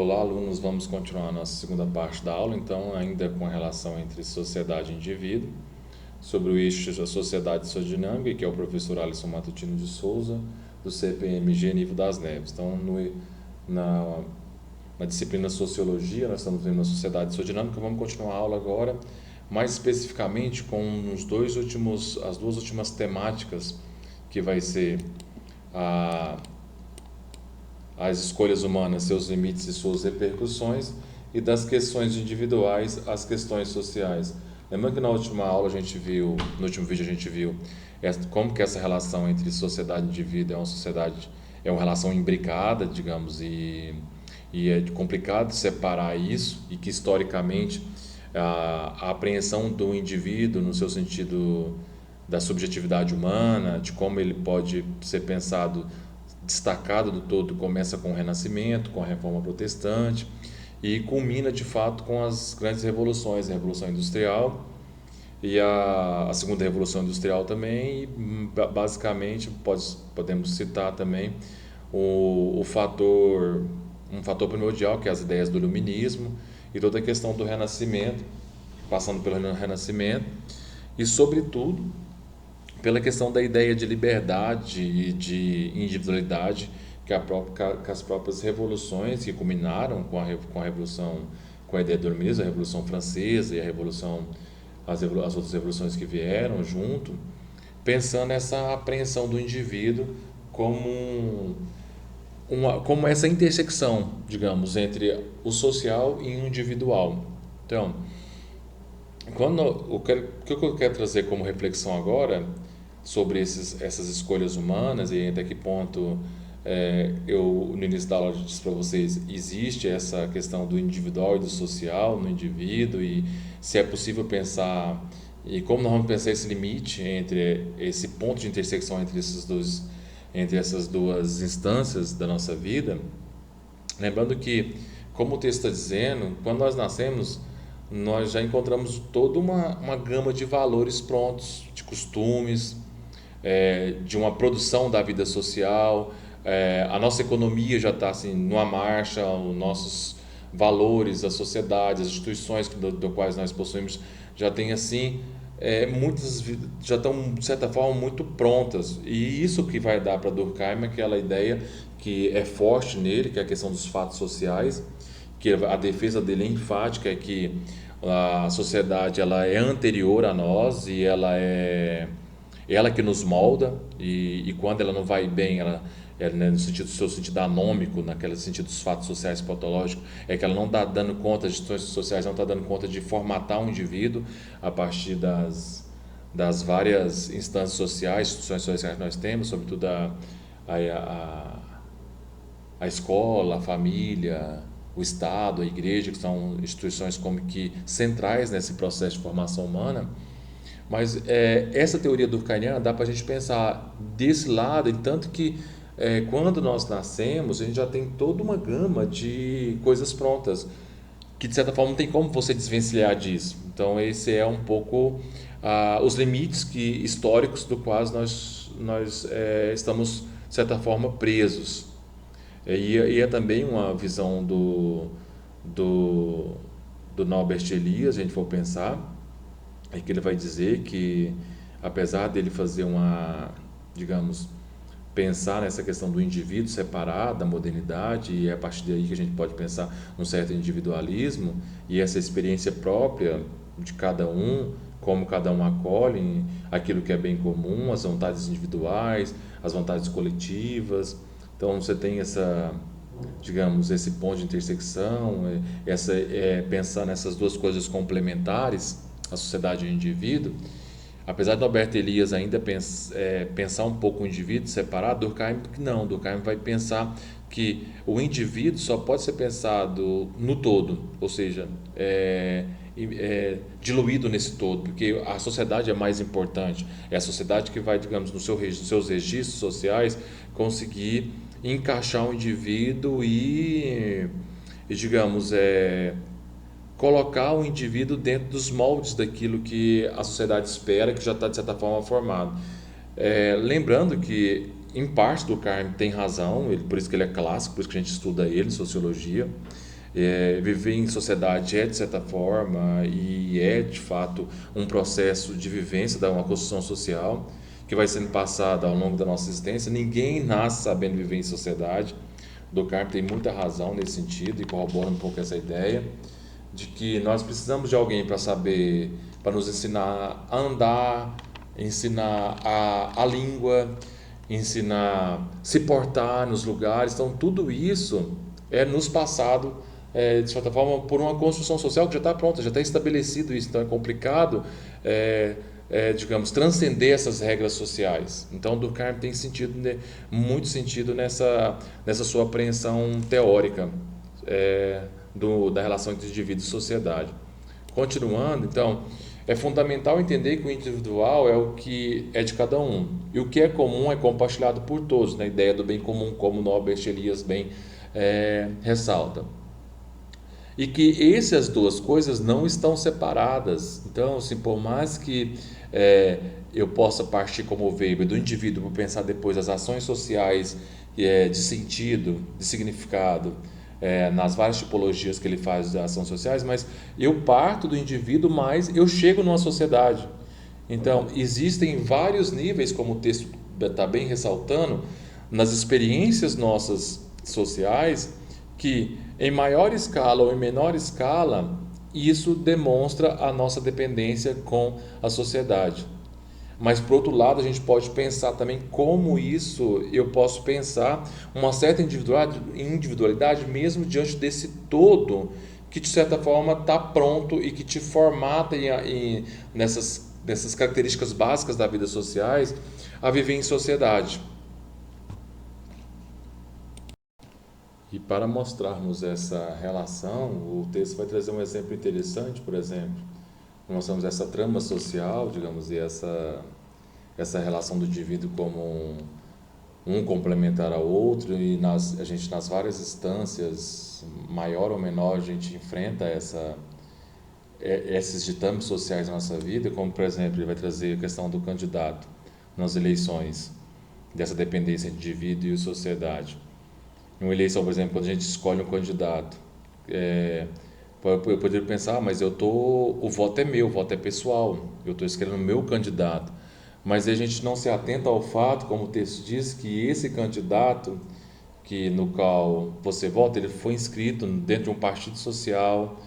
Olá, alunos, vamos continuar a nossa segunda parte da aula, então, ainda com a relação entre sociedade e indivíduo, sobre o eixo da sociedade e sua dinâmica, que é o professor Alisson Matutino de Souza, do CPMG Nível das Neves. Então, na, na disciplina Sociologia, nós estamos vendo a sociedade e sua dinâmica, vamos continuar a aula agora, mais especificamente com as duas últimas temáticas, que vai ser a as escolhas humanas, seus limites e suas repercussões, e das questões individuais às questões sociais. Lembrando que na última aula no último vídeo a gente viu como que essa relação entre sociedade e indivíduo é uma relação imbricada, digamos, e é complicado separar isso, e que historicamente a apreensão do indivíduo no seu sentido da subjetividade humana, de como ele pode ser pensado destacado do todo, começa com o Renascimento, com a Reforma Protestante e culmina de fato com as grandes revoluções, a Revolução Industrial e a Segunda Revolução Industrial também, e basicamente podemos citar também o fator, um fator primordial, que é as ideias do Iluminismo e toda a questão do Renascimento, passando pelo Renascimento e, sobretudo, pela questão da ideia de liberdade e de individualidade que as próprias revoluções que culminaram com a revolução, com a ideia do iluminismo, a Revolução Francesa e as outras revoluções que vieram junto, pensando essa apreensão do indivíduo como como essa intersecção, digamos, entre o social e o individual. Então, o que eu quero trazer como reflexão agora sobre essas escolhas humanas e até que ponto eu no início da aula eu disse para vocês, existe essa questão do individual e do social no indivíduo, e se é possível pensar e como nós vamos pensar esse limite entre esse ponto de intersecção entre essas duas instâncias da nossa vida. Lembrando que, como o texto está dizendo, quando nós nascemos, nós já encontramos toda uma gama de valores prontos, de costumes, de uma produção da vida social. A nossa economia já está assim, numa marcha, os nossos valores, a sociedade, as instituições do quais nós possuímos já têm assim, muitas já estão de certa forma muito prontas, e isso que vai dar para Durkheim aquela ideia que é forte nele, que é a questão dos fatos sociais, que a defesa dele é enfática, é que a sociedade ela é anterior a nós e ela que nos molda, e quando ela não vai bem, né, no sentido, seu sentido anômico, naquele sentido dos fatos sociais patológicos, é que ela não está dando conta, as instituições sociais não está dando conta de formatar um indivíduo a partir das várias instâncias sociais, instituições sociais que nós temos, sobretudo a, a escola, a família, o Estado, a igreja, que são instituições como que centrais nesse processo de formação humana. Mas essa teoria durkheimiana dá para a gente pensar desse lado, tanto que quando nós nascemos, a gente já tem toda uma gama de coisas prontas, que de certa forma não tem como você desvencilhar disso. Então, esse é um pouco os limites históricos do quais nós estamos, de certa forma, presos. E é também uma visão do, do Norbert Elias, se a gente for pensar, é que ele vai dizer que, apesar dele fazer digamos, pensar nessa questão do indivíduo separado da modernidade, e é a partir daí que a gente pode pensar num certo individualismo e essa experiência própria de cada um, como cada um acolhe aquilo que é bem comum, as vontades individuais, as vontades coletivas. Então você tem digamos, esse ponto de intersecção, pensar nessas duas coisas complementares, a sociedade e o indivíduo. Apesar de Norbert Elias ainda pensar um pouco o indivíduo separado, Durkheim vai pensar que o indivíduo só pode ser pensado no todo, ou seja, diluído nesse todo, porque a sociedade é mais importante, é a sociedade que vai, digamos, nos seus registros sociais, conseguir encaixar o indivíduo e digamos, colocar o indivíduo dentro dos moldes daquilo que a sociedade espera, que já está de certa forma formado. Lembrando que em parte, Durkheim tem razão, por isso que ele é clássico, por isso que a gente estuda ele, sociologia. Viver em sociedade é, de certa forma, e é, de fato, um processo de vivência, uma construção social, que vai sendo passada ao longo da nossa existência. Ninguém nasce sabendo viver em sociedade. Durkheim tem muita razão nesse sentido e corrobora um pouco essa ideia de que nós precisamos de alguém para saber, para nos ensinar a andar, ensinar a língua, ensinar a se portar nos lugares. Então, tudo isso é nos passado, de certa forma, por uma construção social que já está pronta, já está estabelecido isso. Então, é complicado, digamos, transcender essas regras sociais. Então, Durkheim tem sentido, né, muito sentido nessa sua apreensão teórica da relação entre indivíduo e sociedade. Continuando, então, é fundamental entender que o individual é o que é de cada um, e o que é comum é compartilhado por todos, na ideia do bem comum, como Norbert Elias bem ressalta. E que essas duas coisas não estão separadas. Então, assim, por mais que eu possa partir como Weber do indivíduo para pensar depois as ações sociais de sentido, de significado, nas várias tipologias que ele faz de ações sociais, mas eu parto do indivíduo, mas eu chego numa sociedade. Então, existem vários níveis, como o texto está bem ressaltando, nas experiências nossas sociais, que em maior escala ou em menor escala, isso demonstra a nossa dependência com a sociedade. Mas, por outro lado, a gente pode pensar também como isso eu posso pensar uma certa individualidade mesmo diante desse todo que, de certa forma, está pronto e que te formata nessas características básicas da vida sociais a viver em sociedade. E para mostrarmos essa relação, o texto vai trazer um exemplo interessante, por exemplo. Nós temos essa trama social, digamos, e essa relação do indivíduo como um complementar ao outro, e a gente nas várias instâncias, maior ou menor, a gente enfrenta esses ditames sociais na nossa vida, como, por exemplo, ele vai trazer a questão do candidato nas eleições, dessa dependência entre indivíduo e sociedade. Em uma eleição, por exemplo, quando a gente escolhe um candidato, eu poderia pensar, mas o voto é meu, o voto é pessoal, eu estou escolhendo o meu candidato. Mas a gente não se atenta ao fato, como o texto diz, que esse candidato no qual você vota, ele foi inscrito dentro de um partido social,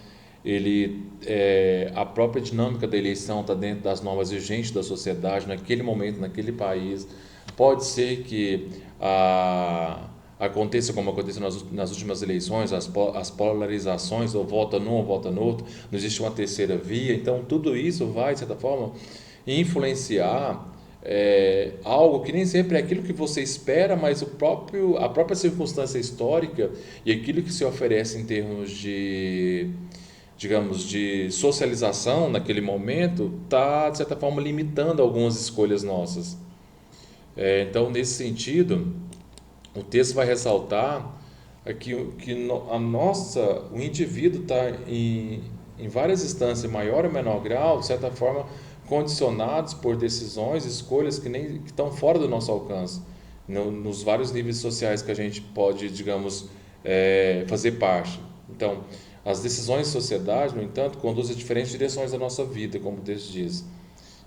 a própria dinâmica da eleição está dentro das normas vigentes da sociedade, naquele momento, naquele país. Pode ser que aconteça como aconteceu nas últimas eleições, as polarizações, ou vota num ou vota no outro, não existe uma terceira via. Então, tudo isso vai, de certa forma, influenciar algo que nem sempre é aquilo que você espera, mas a própria circunstância histórica e aquilo que se oferece em termos de, digamos, de socialização naquele momento, está, de certa forma, limitando algumas escolhas nossas. Então, nesse sentido, o texto vai ressaltar que o indivíduo está em várias instâncias, em maior ou menor grau, de certa forma, condicionados por decisões, escolhas que estão fora do nosso alcance, nos vários níveis sociais que a gente pode, digamos, fazer parte. Então, as decisões de sociedade, no entanto, conduzem a diferentes direções da nossa vida, como o texto diz,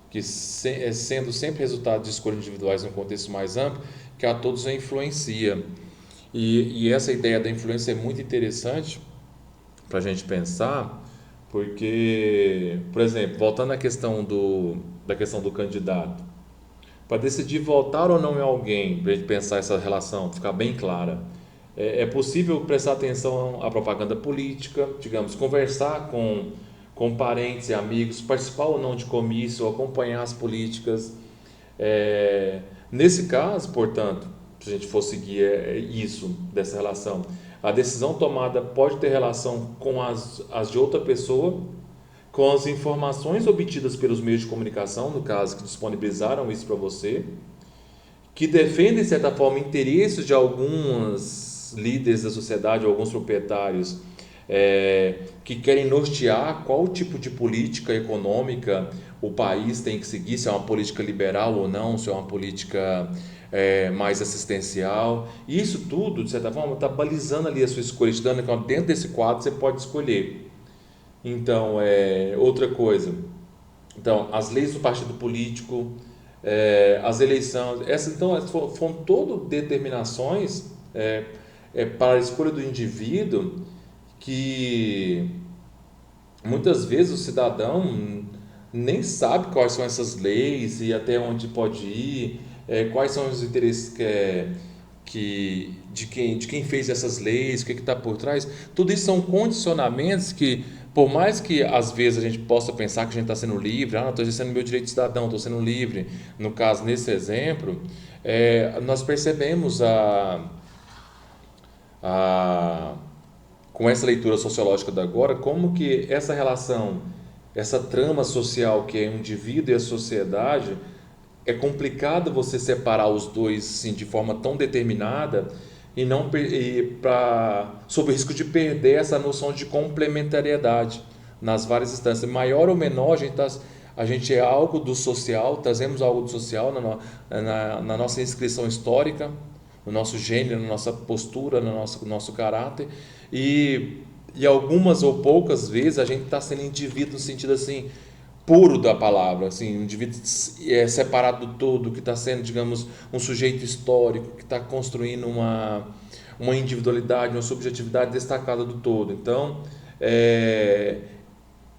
que sendo sempre resultado de escolhas individuais em um contexto mais amplo, que a todos a influencia. E essa ideia da influência é muito interessante para a gente pensar, porque, por exemplo, voltando à questão da questão do candidato, para decidir votar ou não em alguém, para a gente pensar essa relação, ficar bem clara, é possível prestar atenção à propaganda política, digamos, conversar com parentes e amigos, participar ou não de comício, acompanhar as políticas. Nesse caso, portanto, se a gente for seguir isso, dessa relação, a decisão tomada pode ter relação com as de outra pessoa, com as informações obtidas pelos meios de comunicação, no caso, que disponibilizaram isso para você, que defendem, de certa forma, interesses de alguns líderes da sociedade, alguns proprietários, que querem nortear qual tipo de política econômica o país tem que seguir, se é uma política liberal ou não, se é uma política mais assistencial. E isso tudo, de certa forma, está balizando ali a sua escolha, te dando que dentro desse quadro você pode escolher. Então, outra coisa. Então, as leis do partido político, as eleições, então, foram todas determinações para a escolha do indivíduo que muitas vezes o cidadão nem sabe quais são essas leis e até onde pode ir, quais são os interesses de quem fez essas leis, o que está por trás. Tudo isso são condicionamentos que, por mais que às vezes a gente possa pensar que a gente está sendo livre, não, estou exercendo meu direito de cidadão, estou sendo livre. No caso, nesse exemplo, nós percebemos a com essa leitura sociológica da agora, como que essa relação, essa trama social que é o indivíduo e a sociedade, é complicado você separar os dois assim, de forma tão determinada e não sob o risco de perder essa noção de complementariedade nas várias instâncias. Maior ou menor, a gente é algo do social, trazemos algo do social na nossa inscrição histórica, no nosso gênero, na nossa postura, no nosso caráter, e, e algumas ou poucas vezes a gente está sendo indivíduo no sentido assim, puro da palavra, assim, um indivíduo separado do todo, que está sendo, digamos, um sujeito histórico, que está construindo uma individualidade, uma subjetividade destacada do todo. Então,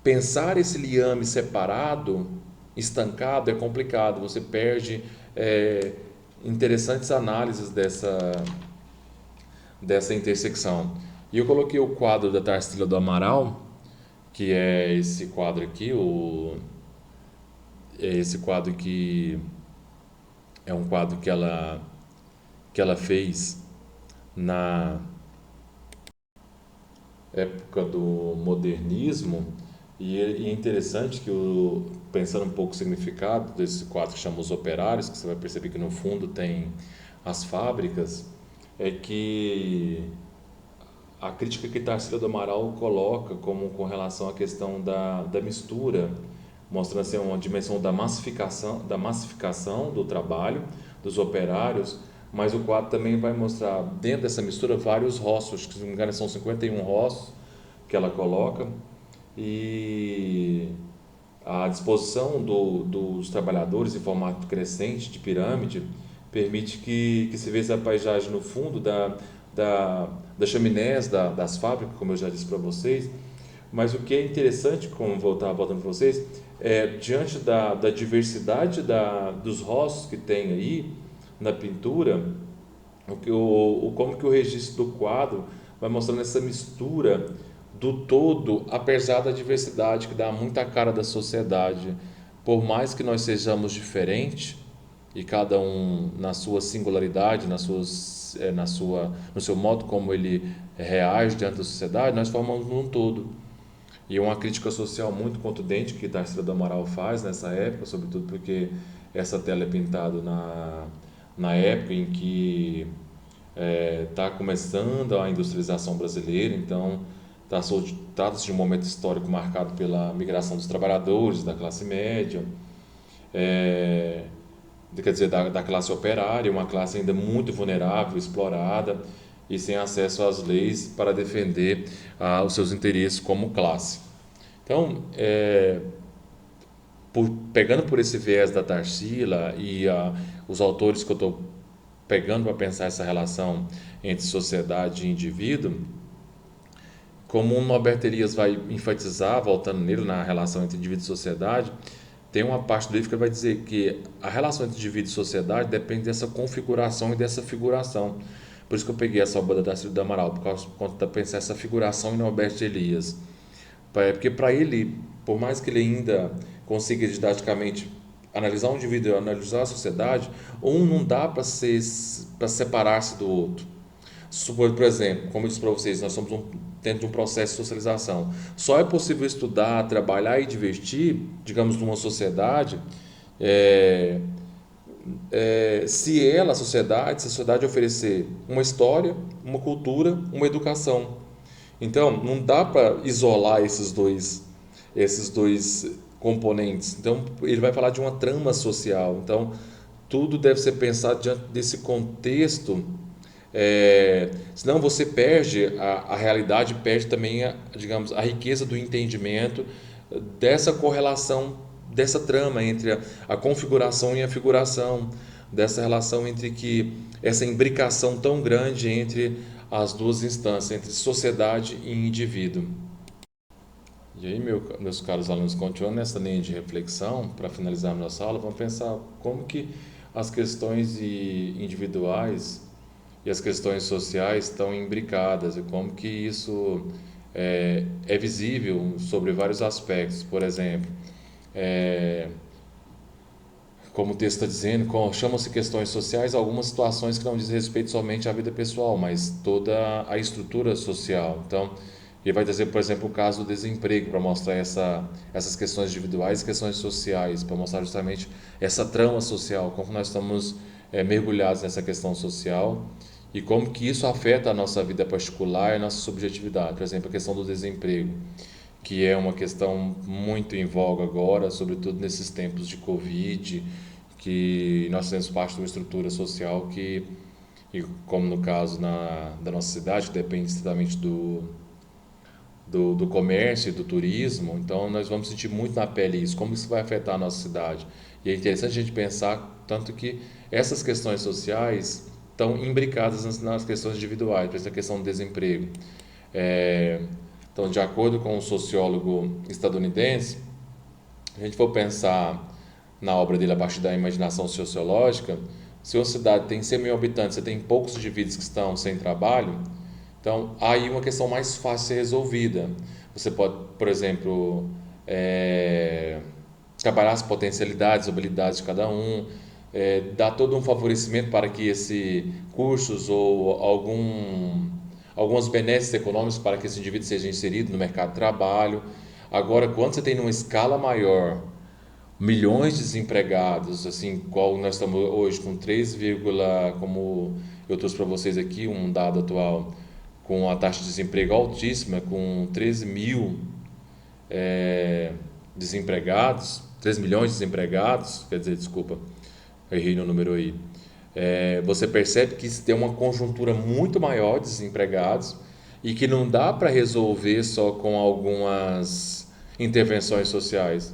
pensar esse liame separado, estancado, é complicado. Você perde interessantes análises dessa intersecção. E eu coloquei o quadro da Tarsila do Amaral, que é esse quadro aqui, é esse quadro que é um quadro que ela fez na época do modernismo, e é interessante que, pensando um pouco o significado desse quadro que chama Os Operários, que você vai perceber que no fundo tem as fábricas, é que a crítica que Tarsila do Amaral coloca como com relação à questão da mistura, mostrando assim, uma dimensão da massificação do trabalho dos operários, mas o quadro também vai mostrar dentro dessa mistura vários rostos, que se não me engano são 51 rostos que ela coloca, e a disposição dos trabalhadores em formato crescente de pirâmide permite que se veja a paisagem no fundo das chaminés das fábricas, como eu já disse para vocês. Mas o que é interessante, como voltando para vocês, diante da diversidade dos rostos que tem aí na pintura, como que o registro do quadro vai mostrando essa mistura do todo, apesar da diversidade que dá muita cara da sociedade. Por mais que nós sejamos diferentes, e cada um na sua singularidade, no seu modo como ele reage diante da sociedade, nós formamos um todo. E uma crítica social muito contundente que Tarsila do Amaral faz nessa época, sobretudo porque essa tela é pintada na época em que está começando a industrialização brasileira, então trata-se de um momento histórico marcado pela migração dos trabalhadores, da classe média, é, quer dizer, da classe operária, uma classe ainda muito vulnerável, explorada e sem acesso às leis para defender os seus interesses como classe. Então, pegando por esse viés da Tarsila e os autores que eu estou pegando para pensar essa relação entre sociedade e indivíduo, como o Norbert Elias vai enfatizar, voltando nele na relação entre indivíduo e sociedade, tem uma parte do livro que vai dizer que a relação entre indivíduo e sociedade depende dessa configuração e dessa figuração. Por isso que eu peguei essa obra da Tarsila do Amaral, por conta de pensar essa figuração em Norbert Elias. Porque para ele, por mais que ele ainda consiga didaticamente analisar um indivíduo, analisar a sociedade, um não dá para separar-se do outro. Supor, por exemplo, como eu disse para vocês, nós somos dentro de um processo de socialização. Só é possível estudar, trabalhar e divertir, digamos, numa sociedade, se a sociedade oferecer uma história, uma cultura, uma educação. Então, não dá para isolar esses dois componentes. Então, ele vai falar de uma trama social. Então, tudo deve ser pensado diante desse contexto, senão você perde a realidade, perde também, digamos, a riqueza do entendimento dessa correlação, dessa trama entre a configuração e a figuração, dessa relação entre que essa imbricação tão grande entre as duas instâncias, entre sociedade e indivíduo. E aí, meus caros alunos, continuando nessa linha de reflexão, para finalizar a nossa aula, vamos pensar como que as questões individuais e as questões sociais estão imbricadas e como que isso é visível sobre vários aspectos. Por exemplo, é, como o texto está dizendo, chamam-se questões sociais algumas situações que não dizem respeito somente à vida pessoal, mas toda a estrutura social. Então, ele vai trazer, por exemplo, o caso do desemprego, para mostrar essas questões individuais e questões sociais, para mostrar justamente essa trama social, como nós estamos mergulhados nessa questão social e como que isso afeta a nossa vida particular e a nossa subjetividade. Por exemplo, a questão do desemprego, que é uma questão muito em voga agora, sobretudo nesses tempos de Covid, que nós fazemos parte de uma estrutura social que, e como no caso da nossa cidade, que depende estritamente do comércio e do turismo, então nós vamos sentir muito na pele isso, como isso vai afetar a nossa cidade. E é interessante a gente pensar tanto que essas questões sociais estão imbricadas nas questões individuais, por exemplo, a questão do desemprego. É, então, de acordo com um sociólogo estadunidense, se a gente for pensar na obra dele a partir da imaginação sociológica, se uma cidade tem 100 mil habitantes, você tem poucos indivíduos que estão sem trabalho, então aí uma questão mais fácil de ser resolvida. Você pode, por exemplo, trabalhar as potencialidades, habilidades de cada um, dar todo um favorecimento para que esse cursos ou algumas benesses econômicos para que esse indivíduo seja inserido no mercado de trabalho. Agora, quando você tem numa escala maior milhões de desempregados, assim, qual nós estamos hoje com 3, como eu trouxe para vocês aqui um dado atual, com a taxa de desemprego altíssima, com 13 mil desempregados, 3 milhões de desempregados, quer dizer, desculpa, errei no número aí. Você percebe que tem uma conjuntura muito maior de desempregados e que não dá para resolver só com algumas intervenções sociais.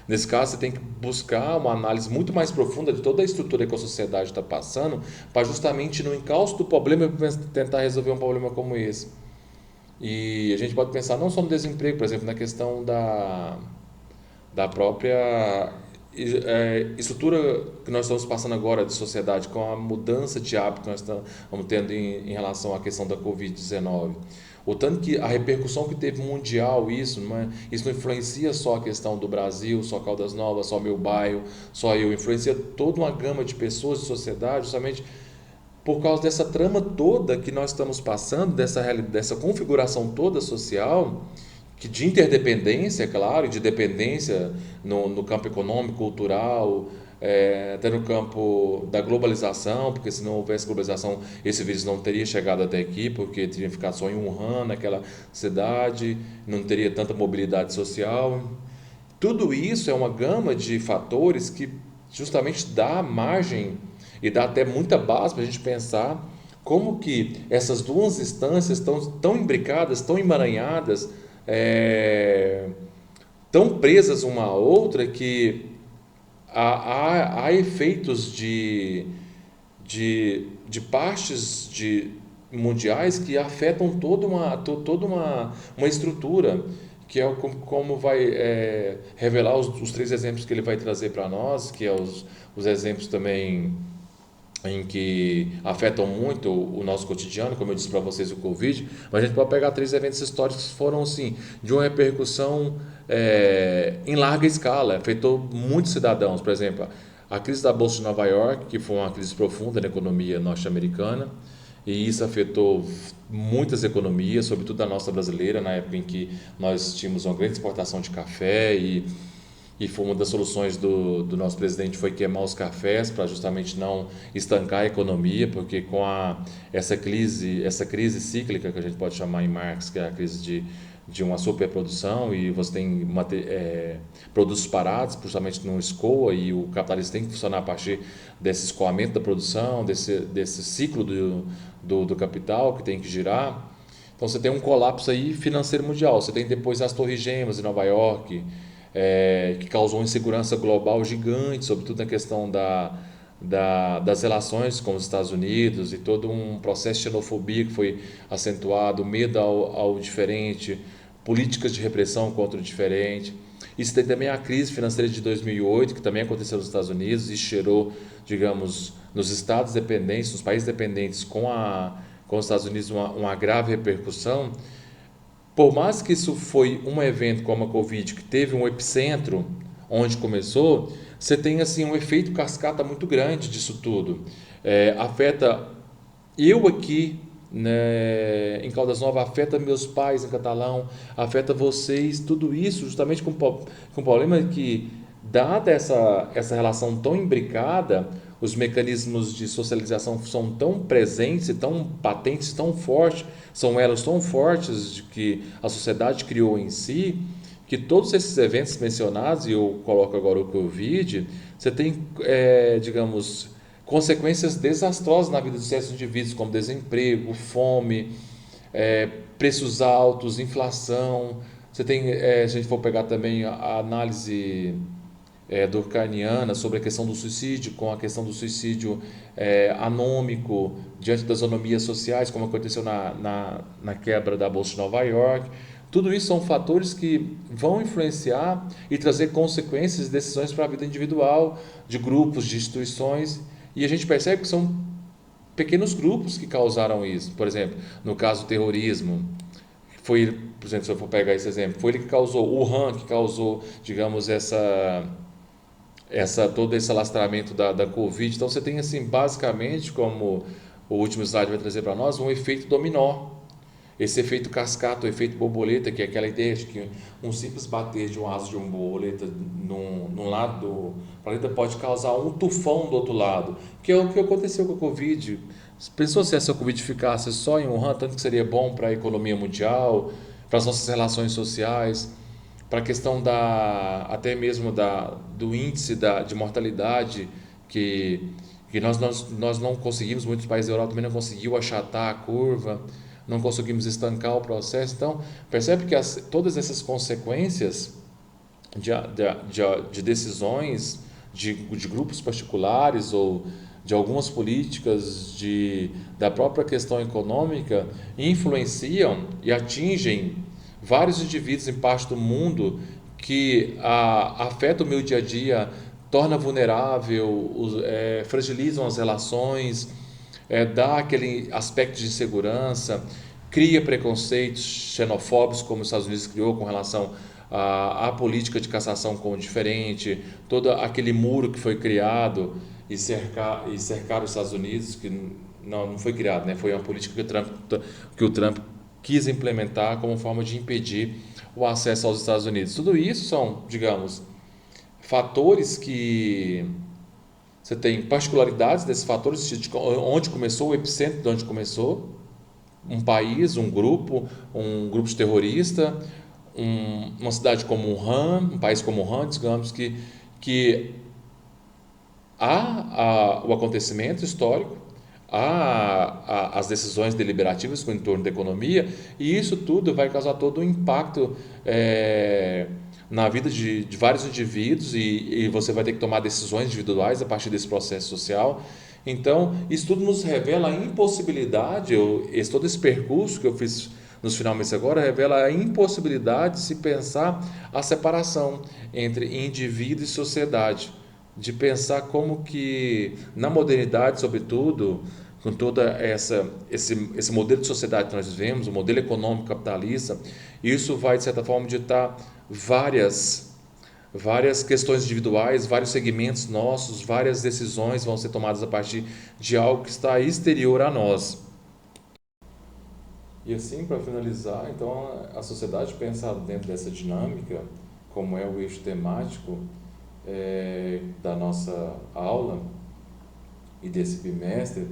Nesse caso, você tem que buscar uma análise muito mais profunda de toda a estrutura que a sociedade está passando, para justamente no encalço do problema tentar resolver um problema como esse. E a gente pode pensar não só no desemprego, por exemplo, na questão da própria estrutura que nós estamos passando agora de sociedade, com a mudança de hábito que nós estamos tendo em relação à questão da Covid-19. O tanto que a repercussão que teve mundial isso não influencia só a questão do Brasil, só Caldas Novas, só meu bairro, só eu, influencia toda uma gama de pessoas, de sociedade, justamente por causa dessa trama toda que nós estamos passando, dessa configuração toda social, que de interdependência, é claro, e de dependência no campo econômico, cultural, até no campo da globalização, porque se não houvesse globalização, esse vírus não teria chegado até aqui, porque teria ficado só em Wuhan, naquela cidade, não teria tanta mobilidade social. Tudo isso é uma gama de fatores que justamente dá margem e dá até muita base para a gente pensar como que essas duas instâncias estão tão imbricadas, tão emaranhadas, é, tão presas uma à outra que há efeitos de partes mundiais que afetam uma estrutura, que é como vai revelar os três exemplos que ele vai trazer para nós, que é os exemplos também em que afetam muito o nosso cotidiano, como eu disse para vocês, o Covid, mas a gente pode pegar três eventos históricos que foram, assim, de uma repercussão em larga escala, afetou muitos cidadãos. Por exemplo, a crise da Bolsa de Nova York, que foi uma crise profunda na economia norte-americana, e isso afetou muitas economias, sobretudo a nossa brasileira, na época em que nós tínhamos uma grande exportação de café e foi uma das soluções do nosso presidente foi queimar os cafés para justamente não estancar a economia, porque com essa crise cíclica que a gente pode chamar em Marx, que é a crise de uma superprodução, e você tem produtos parados, justamente não escoa, e o capitalismo tem que funcionar a partir desse escoamento da produção, desse ciclo do capital que tem que girar. Então você tem um colapso aí financeiro mundial. Você tem depois as Torres Gêmeas em Nova York, que causou uma insegurança global gigante, sobretudo na questão das relações com os Estados Unidos e todo um processo de xenofobia que foi acentuado, medo ao diferente, políticas de repressão contra o diferente. Isso tem também a crise financeira de 2008, que também aconteceu nos Estados Unidos e gerou, digamos, nos estados dependentes, nos países dependentes com os Estados Unidos uma grave repercussão. Por mais que isso foi um evento como a Covid, que teve um epicentro onde começou, você tem assim um efeito cascata muito grande disso tudo. Afeta eu aqui, né, em Caldas Novas, afeta meus pais em Catalão, afeta vocês, tudo isso justamente com o problema que, dada essa relação tão imbricada, os mecanismos de socialização são tão presentes, tão patentes, tão fortes, são elos tão fortes de que a sociedade criou em si, que todos esses eventos mencionados, e eu coloco agora o Covid, você tem, digamos, consequências desastrosas na vida dos certos indivíduos, como desemprego, fome, preços altos, inflação. Você tem, se a gente for pegar também a análise durkheimiana sobre a questão do suicídio, com a questão do suicídio anômico, diante das anomias sociais, como aconteceu na quebra da Bolsa de Nova York. Tudo isso são fatores que vão influenciar e trazer consequências e decisões para a vida individual, de grupos, de instituições, e a gente percebe que são pequenos grupos que causaram isso. Por exemplo, no caso do terrorismo, foi, por exemplo, se eu for pegar esse exemplo, foi ele que causou, o Han que causou, digamos, todo esse alastramento da Covid. Então você tem assim, basicamente, como o último slide vai trazer para nós, um efeito dominó. Esse efeito cascata, o efeito borboleta, que é aquela ideia de que um simples bater de um asa de uma borboleta num lado do planeta pode causar um tufão do outro lado, que é o que aconteceu com a Covid. Pensou se essa Covid ficasse só em Wuhan, tanto que seria bom para a economia mundial, para as nossas relações sociais, para a questão até mesmo do índice de mortalidade, que nós não conseguimos, muitos países da Europa também não conseguiu achatar a curva, não conseguimos estancar o processo. Então, percebe que todas essas consequências de decisões de grupos particulares ou de algumas políticas da própria questão econômica influenciam e atingem vários indivíduos em parte do mundo que afeta o meu dia a dia, torna vulnerável, fragilizam as relações, dá aquele aspecto de insegurança, cria preconceitos xenofóbicos, como os Estados Unidos criou com relação à política de cassação com o diferente, todo aquele muro que foi criado e cercar os Estados Unidos, que não foi criado, né? Foi uma política que o Trump quis implementar como forma de impedir o acesso aos Estados Unidos. Tudo isso são, digamos, fatores que você tem particularidades desses fatores, de onde começou, o epicentro de onde começou, um país, um grupo de terrorista, uma cidade como Wuhan, um país como Wuhan, digamos que há o acontecimento histórico, há as decisões deliberativas em torno da economia, e isso tudo vai causar todo um impacto na vida de vários indivíduos, e você vai ter que tomar decisões individuais a partir desse processo social. Então, isso tudo nos revela a impossibilidade, todo esse percurso que eu fiz nos finalmente agora, revela a impossibilidade de se pensar a separação entre indivíduo e sociedade, de pensar como que na modernidade, sobretudo, com toda esse modelo de sociedade que nós vivemos, o modelo econômico capitalista, isso vai, de certa forma, ditar várias questões individuais, vários segmentos nossos, várias decisões vão ser tomadas a partir de algo que está exterior a nós. E assim, para finalizar, então a sociedade pensa dentro dessa dinâmica como é o eixo temático da nossa aula e desse bimestre,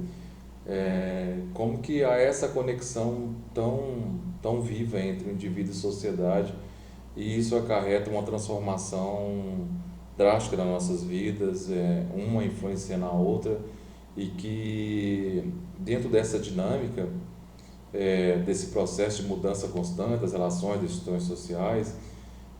como que há essa conexão tão viva entre o indivíduo e sociedade, e isso acarreta uma transformação drástica nas nossas vidas, uma influenciando a outra, e que dentro dessa dinâmica, desse processo de mudança constante das relações, das instituições sociais,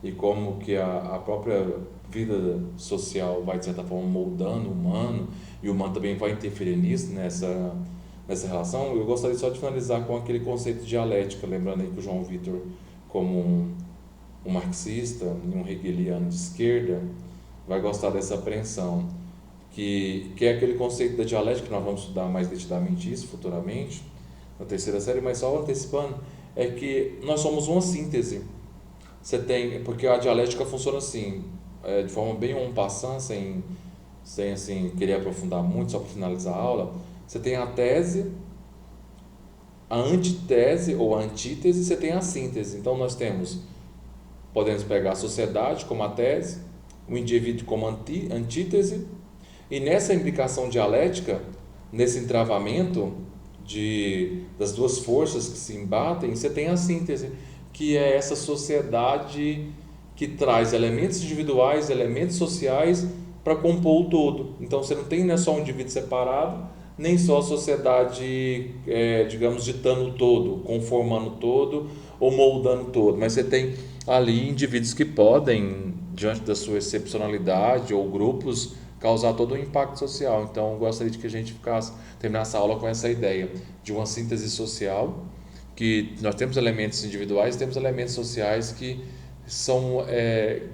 e como que a própria vida social vai, de certa forma, moldando o humano, e o humano também vai interferir nisso, nessa relação. Eu gostaria só de finalizar com aquele conceito de dialética, lembrando aí que o João Vitor, como um marxista e um hegeliano de esquerda, vai gostar dessa apreensão, que é aquele conceito da dialética, que nós vamos estudar mais detidamente isso futuramente, na terceira série, mas só antecipando, é que nós somos uma síntese. Você tem, porque a dialética funciona assim, de forma bem en passant, sem assim, querer aprofundar muito, só para finalizar a aula. Você tem a tese, a antitese ou a antítese, você tem a síntese. Então nós podemos pegar a sociedade como a tese, o indivíduo como antítese, e nessa implicação dialética, nesse entravamento das duas forças que se embatem, você tem a síntese, que é essa sociedade que traz elementos individuais, elementos sociais para compor o todo. Então você não é só um indivíduo separado, nem só a sociedade, digamos, ditando o todo, conformando o todo ou moldando o todo, mas você tem ali indivíduos que podem, diante da sua excepcionalidade, ou grupos, causar todo um impacto social. Então eu gostaria de que a gente terminasse a aula com essa ideia de uma síntese social, que nós temos elementos individuais, temos elementos sociais que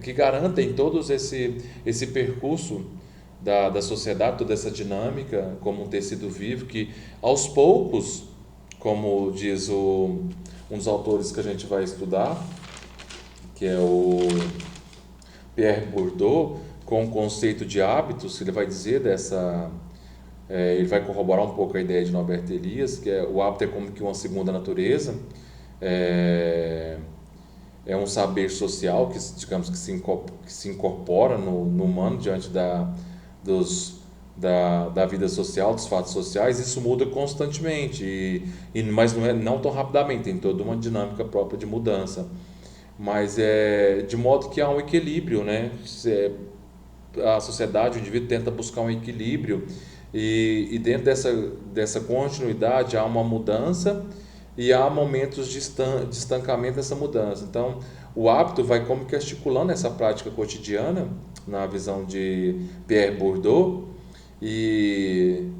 que garantem todos esse percurso da sociedade, toda essa dinâmica como um tecido vivo que, aos poucos, como diz um dos autores que a gente vai estudar, que é o Pierre Bourdieu, com o conceito de hábitos, ele vai dizer ele vai corroborar um pouco a ideia de Norbert Elias, que o hábito é como que uma segunda natureza, é um saber social que, digamos, que se incorpora no humano diante da vida social, dos fatos sociais. Isso muda constantemente, mas não tão rapidamente, tem toda uma dinâmica própria de mudança. Mas de modo que há um equilíbrio, né? A sociedade, o indivíduo tenta buscar um equilíbrio, e dentro dessa continuidade há uma mudança e há momentos de estancamento dessa mudança. Então, o hábito vai como que articulando essa prática cotidiana, na visão de Pierre Bourdieu, e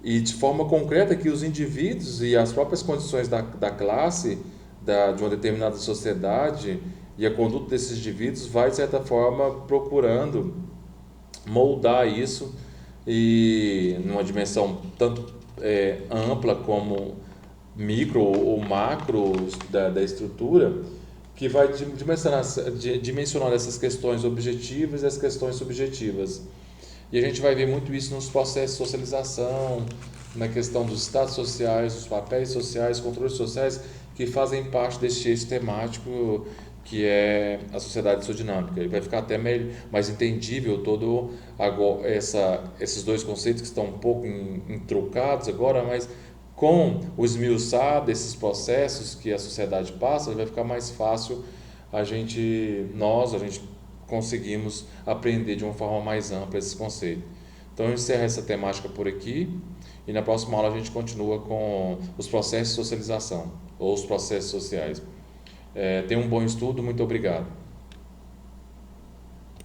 de forma concreta que os indivíduos e as próprias condições da classe, de uma determinada sociedade, e a conduta desses indivíduos vai, de certa forma, procurando moldar isso, e numa dimensão tanto ampla como micro ou macro da estrutura, que vai dimensionar essas questões objetivas e as questões subjetivas. E a gente vai ver muito isso nos processos de socialização, na questão dos estados sociais, dos papéis sociais, controles sociais, que fazem parte desse eixo temático que é a sociedade isodinâmica. Ele vai ficar até mais entendível esses dois conceitos que estão um pouco entrucados agora, mas com o esmiuçar desses processos que a sociedade passa, vai ficar mais fácil a gente conseguimos aprender de uma forma mais ampla esses conceitos. Então eu encerro essa temática por aqui, e na próxima aula a gente continua com os processos de socialização, ou os processos sociais. Tenha um bom estudo, muito obrigado.